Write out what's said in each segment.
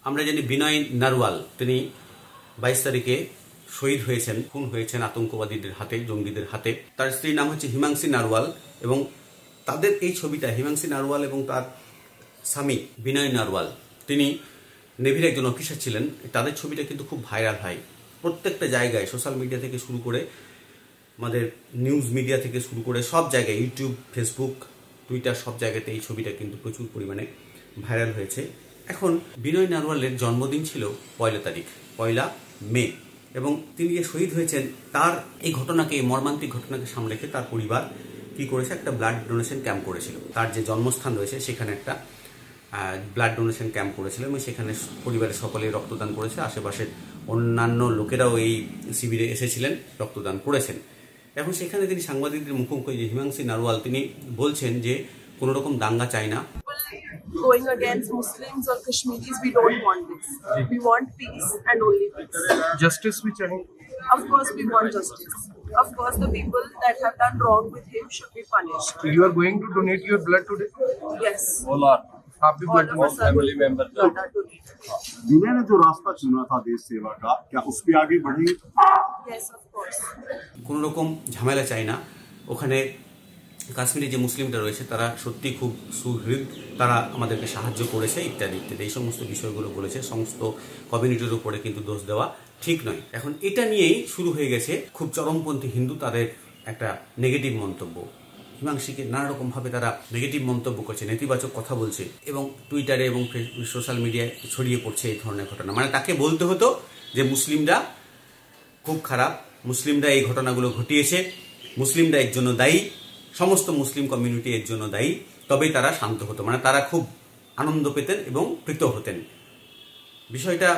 আমরা জানি বিনয় নারওয়াল তিনি 22 তারিখে শহীদ হয়েছেন, খুন হয়েছেন আতঙ্কবাদীদের হাতে, জঙ্গিদের হাতে। তার স্ত্রীর নাম হচ্ছে হিমাংশী নারওয়াল এবং তাদের এই ছবিটা, হিমাংশী নারওয়াল এবং তার স্বামী বিনয় নারওয়াল, তিনি নেভির একজন অফিসার ছিলেন। তাদের ছবিটা কিন্তু খুব ভাইরাল হয় প্রত্যেকটা জায়গায়, সোশ্যাল মিডিয়া থেকে শুরু করে আমাদের নিউজ মিডিয়া থেকে শুরু করে সব জায়গায়, ইউটিউব, ফেসবুক, টুইটার, সব জায়গাতে এই ছবিটা কিন্তু প্রচুর পরিমাণে ভাইরাল হয়েছে। এখন বিনয় নারওয়ালের জন্মদিন ছিল 1 তারিখ, 1 মে, এবং তিনি যে শহীদ হয়েছেন তার এই ঘটনাকে, এই মর্মান্তিক ঘটনাকে সামনে রেখে তার পরিবার কি করেছে, একটা ব্লাড ডোনেশন ক্যাম্প করেছিল। তার যে জন্মস্থান রয়েছে সেখানে একটা ব্লাড ডোনেশন ক্যাম্প করেছিল এবং সেখানে পরিবারের সকলেই রক্তদান করেছে। আশেপাশের অন্যান্য লোকেরাও এই শিবিরে এসেছিলেন, রক্তদান করেছেন। এখন সেখানে তিনি সাংবাদিকদের মুখোমুখি, যে হিমাংশী নারওয়াল, তিনি বলছেন যে কোনো রকম দাঙ্গা চাই না। Going against Muslims or Kashmiris, we don't want this. We want peace and only peace. Justice we chahiye. Of course we want justice. Of course the people that have done wrong with him should be punished. You are going to donate your blood today? Yes. आप भी blood family member दुनिया ने जो रास्ता चुना था देश सेवा का, क्या उस पे आगे बढ़ेंगे? Yes, of course. কোনো রকম ঝামেলা চাই না। ওখানে কাশ্মীরে যে মুসলিমরা রয়েছে তারা সত্যি খুব সুহৃদ, তারা আমাদেরকে সাহায্য করেছে ইত্যাদি ইত্যাদি, এই সমস্ত বিষয়গুলো বলেছে। সমস্ত কমিউনিটির উপরে কিন্তু দোষ দেওয়া ঠিক নয়। এখন এটা নিয়েই শুরু হয়ে গেছে খুব চরমপন্থী হিন্দু তাদের একটা নেগেটিভ মন্তব্য। হিমাংশীকে নানা রকমভাবে তারা নেগেটিভ মন্তব্য করছে, নেতিবাচক কথা বলছে এবং টুইটারে এবং সোশ্যাল মিডিয়ায় ছড়িয়ে পড়ছে এই ধরনের ঘটনা। মানে তাকে বলতে হতো যে মুসলিমরা খুব খারাপ, মুসলিমরা এই ঘটনাগুলো ঘটিয়েছে, মুসলিমরা এর জন্য দায়ী, সমস্ত মুসলিম কমিউনিটি এর জন্য দায়ী, তবেই তারা শান্ত হতো। মানে তারা খুব আনন্দ পেতেন এবং প্রীত হতেন। বিষয়টা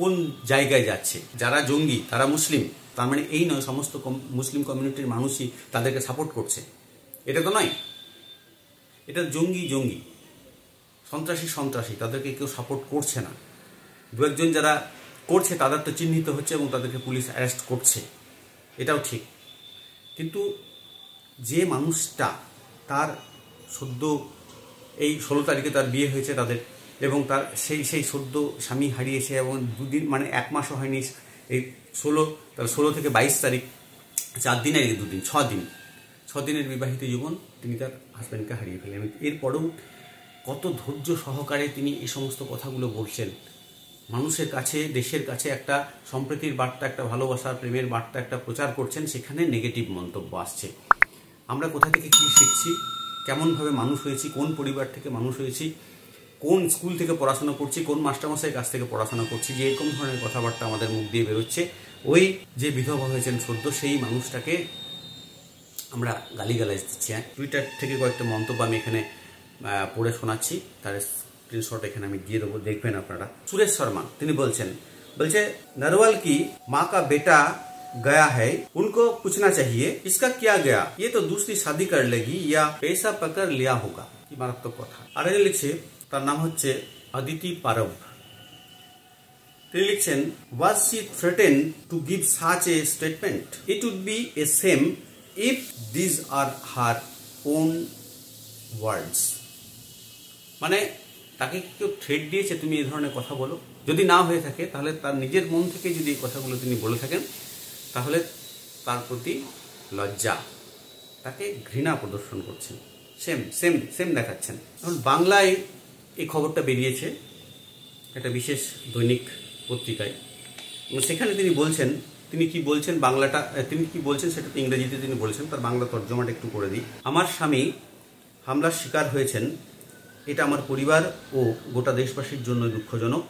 কোন জায়গায় যাচ্ছে? যারা জঙ্গি তারা মুসলিম, তার মানে এই নয় সমস্ত মুসলিম কমিউনিটির মানুষই তাদেরকে সাপোর্ট করছে, এটা তো নয়। এটা জঙ্গি জঙ্গি, সন্ত্রাসী সন্ত্রাসী, তাদেরকে কেউ সাপোর্ট করছে না। দু একজন যারা করছে তাদের তো চিহ্নিত হচ্ছে এবং তাদেরকে পুলিশ অ্যারেস্ট করছে, এটাও ঠিক। কিন্তু যে মানুষটা তার সদ্য এই 16 তারিখে তার বিয়ে হয়েছে তাদের, এবং তার সেই সদ্য স্বামী হারিয়েছে এবং দুদিন, মানে 1 মাসও হয়নি, এই 16 থেকে 22 তারিখ, 4 দিনের 2 দিন, 6 দিনের বিবাহিত জীবন, তিনি তার হাজব্যান্ডকে হারিয়ে ফেলেন। এরপরেও কত ধৈর্য সহকারে তিনি এই সমস্ত কথাগুলো বলছেন, মানুষের কাছে, দেশের কাছে একটা সম্প্রীতির বার্তা, একটা ভালোবাসার, প্রেমের বার্তা একটা প্রচার করছেন, সেখানে নেগেটিভ মন্তব্য আসছে। আমরা কোথা থেকে কী শিখছি, কেমনভাবে মানুষ হয়েছি, কোন পরিবার থেকে মানুষ হয়েছি, কোন স্কুল থেকে পড়াশোনা করছি, কোন মাস্টারমশাইয়ের কাছ থেকে পড়াশোনা করছি, যে এরকম ধরনের কথাবার্তা আমাদের মুখ দিয়ে বেরোচ্ছে। ওই যে বিধবা হয়েছেন সদ্য, সেই মানুষটাকে আমরা গালিগালাজ দিচ্ছি। টুইটার থেকে কয়েকটা মন্তব্য আমি এখানে পড়ে শোনাচ্ছি, তার স্ক্রিনশট এখানে আমি দিয়ে দেবো, দেখবেন আপনারা। সুরেশ শর্মা তিনি বলছে नरवाल की माँ का बेटा गया है, उनको पूछना चाहिए इसका क्या गया, ये तो दूसरी शादी कर लेगी या पैसा पकड़ लिया होगा। কি মারাত্মক কথা। আরেকজন লিখছে, তার নাম হচ্ছে অদিতি পারব, তিনি লিখছেন, was she threatened to give such a statement? It would be a shame if these are her own words. মানে তাকে কেউ থ্রেট দিয়েছে তুমি এই ধরনের কথা বলো? যদি না হয়ে থাকে তাহলে তার নিজের মন থেকে যদি এই কথাগুলো তিনি বলে থাকেন তাহলে তার প্রতি লজ্জা, তাকে ঘৃণা প্রদর্শন করছেন, সেম দেখাচ্ছেন। এখন বাংলায় এই খবরটা বেরিয়েছে একটা বিশেষ দৈনিক পত্রিকায়, এবং সেখানে তিনি বলছেন, তিনি কি বলছেন বাংলাটা, তিনি কি বলছেন সেটা তো ইংরেজিতে তিনি বলছেন, তার বাংলা তর্জমাটা একটু করে দিই। আমার স্বামী হামলার শিকার হয়েছেন, এটা আমার পরিবার ও গোটা দেশবাসীর জন্য দুঃখজনক।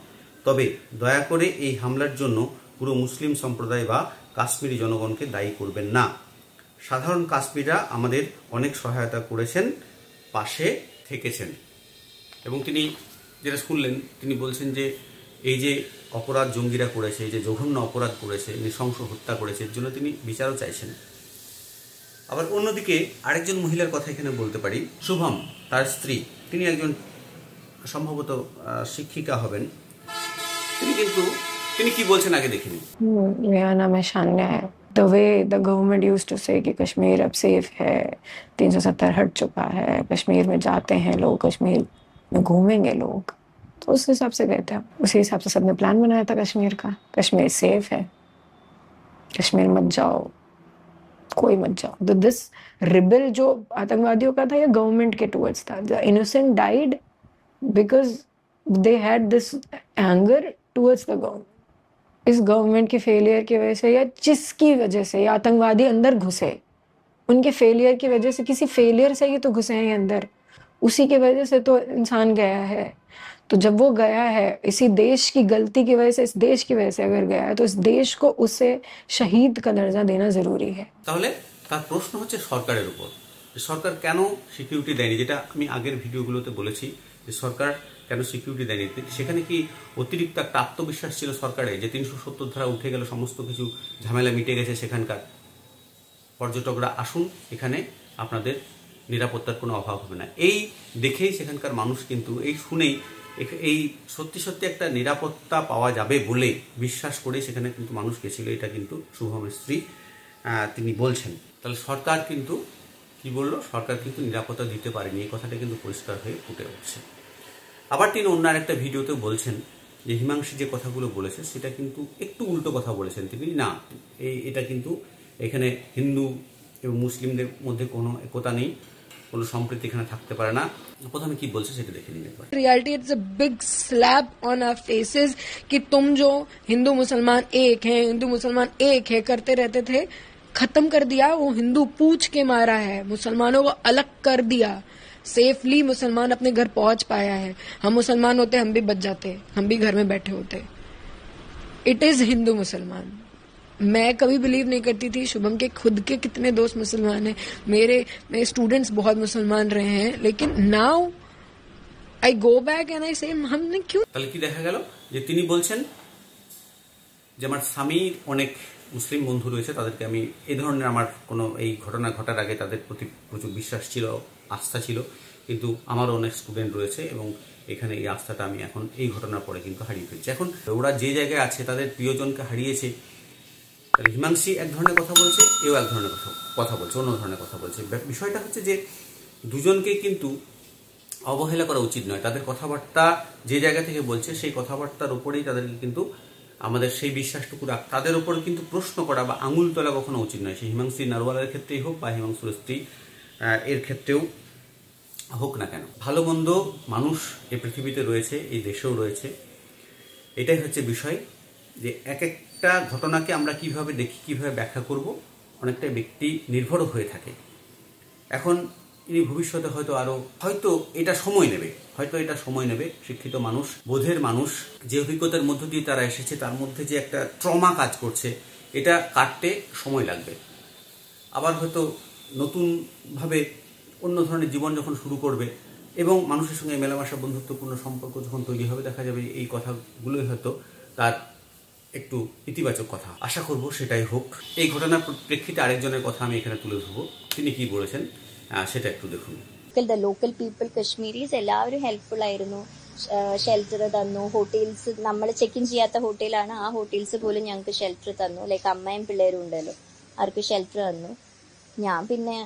তবে দয়া করে এই হামলার জন্য পুরো মুসলিম সম্প্রদায় বা কাশ্মীরি জনগণকে দায়ী করবেন না। সাধারণ কাশ্মীররা আমাদের অনেক সহায়তা করেছেন, পাশে থেকেছেন। এবং তিনি যেটা শুনলেন, তিনি বলছেন যে এই যে অপরাধ জঙ্গিরা করেছে, এই যে জঘন্য অপরাধ করেছে, নৃশংস হত্যা করেছে, এর জন্য তিনি বিচারও চাইছেন। আবার অন্যদিকে আরেকজন মহিলার কথা এখানে বলতে পারি, শুভম, তার স্ত্রী, তিনি একজন সম্ভবত শিক্ষিকা হবেন। তিনি কি বলছেন আগে দেখিনি। मेरा नाम है शान्या है। The way the government used to say कि कश्मीर अब सेफ है, 370 हट चुका है, कश्मीर में जाते हैं लोग, कश्मीर में घूमेंगे लोग, तो तो उस हिसाब से गए थे हम। उसी हिसाब से सबने प्लान बनाया था कश्मीर का। कश्मीर सेफ है, कश्मीर मत जाओ, कोई मत जाओ। तो दिस रिबेल जो आतंकवादियों का था या गवर्नमेंट के टुवर्ड्स था, the innocent died because they had this anger towards the government. इस गवर्नमेंट की फेलियर की वजह से या जिसकी वजह से ये आतंकवादी अंदर घुसे, उनके फेलियर की वजह से, किसी फेलियर से ही तो घुसे हैं अंदर, उसी की वजह से तो इंसान गया है। तो जब वो गया है इसी देश की गलती की वजह से, इस देश की वजह से अगर गया है, तो इस देश को उसे शहीद का दर्जा देना जरूरी है। তাহলে তার প্রশ্ন হচ্ছে সরকারের উপর, সরকার কেন সিকিউরিটি দেয়নি, যেটা আমি আগের ভিডিওগুলোতে বলেছি যে সরকার কেন সিকিউরিটি দেয়নি। সেখানে কি অতিরিক্ত একটা আত্মবিশ্বাস ছিল সরকারে যে 370 ধারা উঠে গেল, সমস্ত কিছু ঝামেলা মিটে গেছে, সেখানকার পর্যটকরা আসুন, এখানে আপনাদের নিরাপত্তার কোনো অভাব হবে না, এই দেখেই সেখানকার মানুষ কিন্তু এই শুনেই এই সত্যি সত্যি একটা নিরাপত্তা পাওয়া যাবে বলে বিশ্বাস করে সেখানে কিন্তু মানুষ গেছিল। এটা কিন্তু শুভমের স্ত্রী তিনি বলছেন। তাহলে সরকার কিন্তু কি বলল, সরকার কিন্তু নিরাপত্তা দিতে পারেনি, এই কথাটা কিন্তু পরিষ্কার হয়ে ফুটে উঠছে। আবার তিনি অন্য আরেকটা ভিডিওতে বলছেন যে হিমাংশী যে কথাগুলো বলেছে সেটা কিন্তু একটু উল্টো কথা বলেছেন তিনি। না, এটা কিন্তু এখানে হিন্দু এবং মুসলিমদের মধ্যে কোনো একতা নেই, কোনো সম্প্রীতি এখানে থাকতে পারে না। প্রথমে কি বলছে সেটা দেখে নিন একবার। Reality it's a big slap on our faces कि तुम जो हिंदू मुसलमान एक है, हिंदू मुसलमान एक है करते रहते थे, खत्म कर दिया। वो हिंदू पूछ के मारा है, मुसलमानों को अलग कर दिया। सेफली मुसलमान अपने घर पहुंच पाया है। हम मुसलमान होते हम भी बच जाते, हम भी घर में बैठे होते। इट इज हिंदू मुसलमान। मैं कभी बिलीव नहीं करती थी। शुभम के खुद के कितने दोस्त मुसलमान हैं, मेरे स्टूडेंट्स बहुत मुसलमान रहे हैं, लेकिन now I go back and I से हमने क्यों। তাহলে কি দেখা গেল যে তিনি বলছেন যে আমার স্বামীর অনেক মুসলিম বন্ধু রয়েছে, তাদেরকে আমি এই ধরনের আমার কোনো এই ঘটনা ঘটার আগে তাদের প্রতি প্রচুর বিশ্বাস ছিল, আস্থা ছিল, কিন্তু আমারও অনেক স্টুডেন্ট রয়েছে এবং এখানে এই আস্থাটা আমি এখন এই ঘটনার পরে কিন্তু হারিয়ে ফেলছি। এখন ওরা যে জায়গায় আছে তাদের প্রিয়জনকে হারিয়েছে, হিমাংশী এক ধরনের কথা বলছে, এও এক ধরনের কথা বলছে, অন্য ধরনের কথা বলছে। বিষয়টা হচ্ছে যে দুজনকে কিন্তু অবহেলা করা উচিত নয়। তাদের কথাবার্তা যে জায়গা থেকে বলছে সেই কথাবার্তার উপরেই তাদেরকে কিন্তু আমাদের সেই বিশ্বাসটুকু তাদের উপর কিন্তু প্রশ্ন করা বা আঙুল তোলা কখনো উচিত নয়। সেই হিমাংশী নারওয়ালের ক্ষেত্রেই হোক বা হিমাংশুর স্ত্রী এর ক্ষেত্রেও হোক না কেন, ভালো মন্দ মানুষ এই পৃথিবীতে রয়েছে, এই দেশেও রয়েছে। এটাই হচ্ছে বিষয় যে এক একটা ঘটনাকে আমরা কিভাবে দেখি, কিভাবে ব্যাখ্যা করব, অনেকটা ব্যক্তি নির্ভরও হয়ে থাকে। এখন ইনি ভবিষ্যতে হয়তো এটা সময় নেবে, শিক্ষিত মানুষ, বোধের মানুষ, যে অভিজ্ঞতার মধ্য দিয়ে তারা এসেছে তার মধ্যে যে একটা ট্রমা কাজ করছে, এটা কাটতে সময় লাগবে। আবার হয়তো নতুনভাবে অন্য ধরনের জীবন যখন শুরু করবে এবং মানুষের সঙ্গে মেলামেশা, বন্ধুত্বপূর্ণ সম্পর্ক যখন তৈরি হবে, দেখা যাবে এই কথাগুলোই হয়তো তার একটু ইতিবাচক কথা। আশা করব সেটাই হোক। এই ঘটনার প্রেক্ষিতে আরেকজনের কথা আমি এখানে তুলে ধরবো, তিনি কি বলেছেন সেটা একটু দেখুন। ദ ലോക്കൽ പീപ്പിൾ കശ്മീരീസ് എല്ലാവരും ഹെൽപ്ഫുൾ ആയിരുന്നു. ഷെൽട്ടർ തന്നു. ഹോട്ടൽസ് നമ്മൾ ചെക്ക് ഇൻ ചെയ്യാത്ത ഹോട്ടലാണ്, ആ ഹോട്ടൽസ് പോലും ഞങ്ങൾക്ക് ഷെൽട്ടർ തന്നു. ലൈക്ക് അമ്മയും പിള്ളേരും ഉണ്ടല്ലോ, അവർക്ക് ഷെൽട്ടർ തന്നു. ഞാൻ പിന്നെ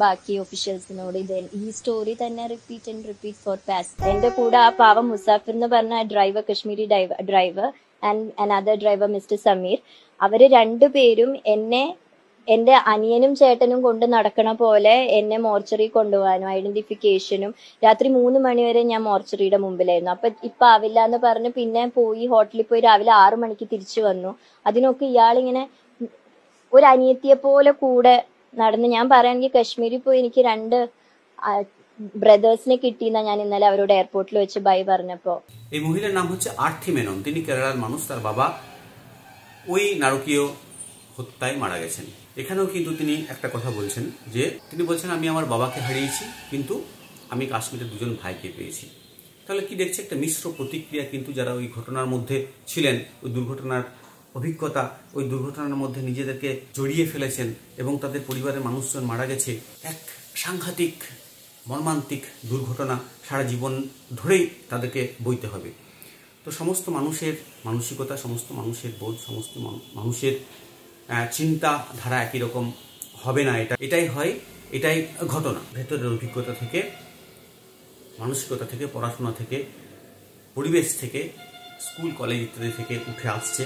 ബാക്കി ഒഫീഷ്യൽസിനോട് ഈ സ്റ്റോറി തന്നെ റിപ്പീറ്റ് ഫോർ പാസ്റ്റ്. എന്റെ കൂടെ ആ പാവം മുസാഫിർ എന്ന് പറഞ്ഞ driver, Kashmiri driver and another driver mister Sameer, അവര് രണ്ടുപേരും എന്റെ അനിയനും ചേട്ടനും കൊണ്ട് നടക്കണ പോലെ എന്നെ മോർച്ചറി കൊണ്ടുപോകാനും ഐഡന്റിഫിക്കേഷനും രാത്രി 3 മണിവരെ ഞാൻ മോർച്ചറിയുടെ മുമ്പിലായിരുന്നു. ഇപ്പൊ ആവില്ല എന്ന് പറഞ്ഞ് പിന്നെ പോയി ഹോട്ടലിൽ പോയി രാവിലെ 6 മണിക്ക് തിരിച്ചു വന്നു. അതിനൊക്കെ ഇയാളിങ്ങനെ ഒരു അനിയത്തിയെ പോലെ കൂടെ നടന്ന്. ഞാൻ പറയാണെങ്കിൽ കശ്മീരിൽ പോയി എനിക്ക് 2 ব্রাদার্সনে কিটিনা ഞാൻ ইনালে അവരോട് এয়ারপোর্টে വെച്ച് বাই പറഞ്ഞപ്പോ। এই মহিলার নাম হচ্ছে আর্থি মেনন, তিনি কেরালার মানুষ। তার বাবা ওই নারকীয় হত্যায় মারা গেছেন। এখানেও কিন্তু তিনি একটা কথা বলছেন যে তিনি বলছেন আমি আমার বাবাকে হারিয়েছি কিন্তু আমি কাশ্মীরের 2জন ভাইকে পেয়েছি। তাহলে কি দেখছে একটা মিশ্র প্রতিক্রিয়া কিন্তু যারা ওই ঘটনার মধ্যে ছিলেন, ওই দুর্ঘটনার অভিজ্ঞতা, ওই দুর্ঘটনার মধ্যে নিজেদেরকে জড়িয়ে ফেলেছেন এবং তাদের পরিবারের মানুষজন মারা গেছে। এক সাংঘাতিক মর্মান্তিক দুর্ঘটনা, সারা জীবন ধরেই তাদেরকে বইতে হবে। তো সমস্ত মানুষের মানসিকতা, সমস্ত মানুষের বোধ, সমস্ত মানুষের চিন্তা ধারা একই রকম হবে না। এটাই ঘটনা। ভেতরের অভিজ্ঞতা থেকে, মানসিকতা থেকে, পড়াশোনা থেকে পরিবেশ থেকে, স্কুল কলেজ ইত্যাদি থেকে উঠে আসছে।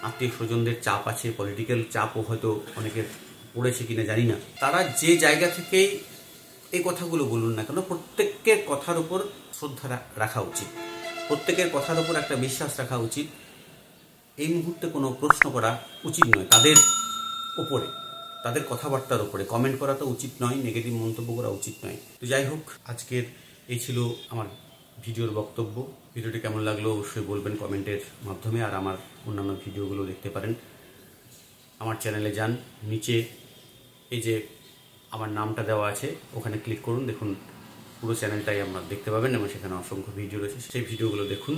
আত্মীয় স্বজনদের চাপ আছে, পলিটিক্যাল চাপও হয়তো অনেকের পড়েছে কিনা জানি না। তারা যে জায়গা থেকেই এই কথাগুলো বলুন না কেন, প্রত্যেকের কথার উপর শ্রদ্ধা রাখা উচিত, প্রত্যেকের কথার উপর একটা বিশ্বাস রাখা উচিত। এই মুহূর্তে কোনো প্রশ্ন করা উচিত নয় তাদের উপরে, তাদের কথাবার্তার উপরে কমেন্ট করা তো উচিত নয়, নেগেটিভ মন্তব্য করা উচিত নয়। তো যাই হোক, আজকের এই ছিল আমার ভিডিওর বক্তব্য। ভিডিওটি কেমন লাগলো অবশ্যই বলবেন কমেন্টের মাধ্যমে। আর আমার অন্যান্য ভিডিওগুলো দেখতে পারেন, আমার চ্যানেলে যান, নিচে এই যে আমার নামটা দেওয়া আছে ওখানে ক্লিক করুন, দেখুন পুরো চ্যানেলটাই আপনারা দেখতে পাবেন এবং সেখানে অসংখ্য ভিডিও রয়েছে। সেই ভিডিওগুলো দেখুন,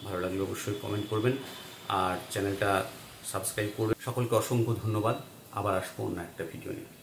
ভালো লাগলে অবশ্যই কমেন্ট করবেন আর চ্যানেলটা সাবস্ক্রাইব করবেন। সকলকে অসংখ্য ধন্যবাদ। আবার আসবো অন্য একটা ভিডিও নিয়ে।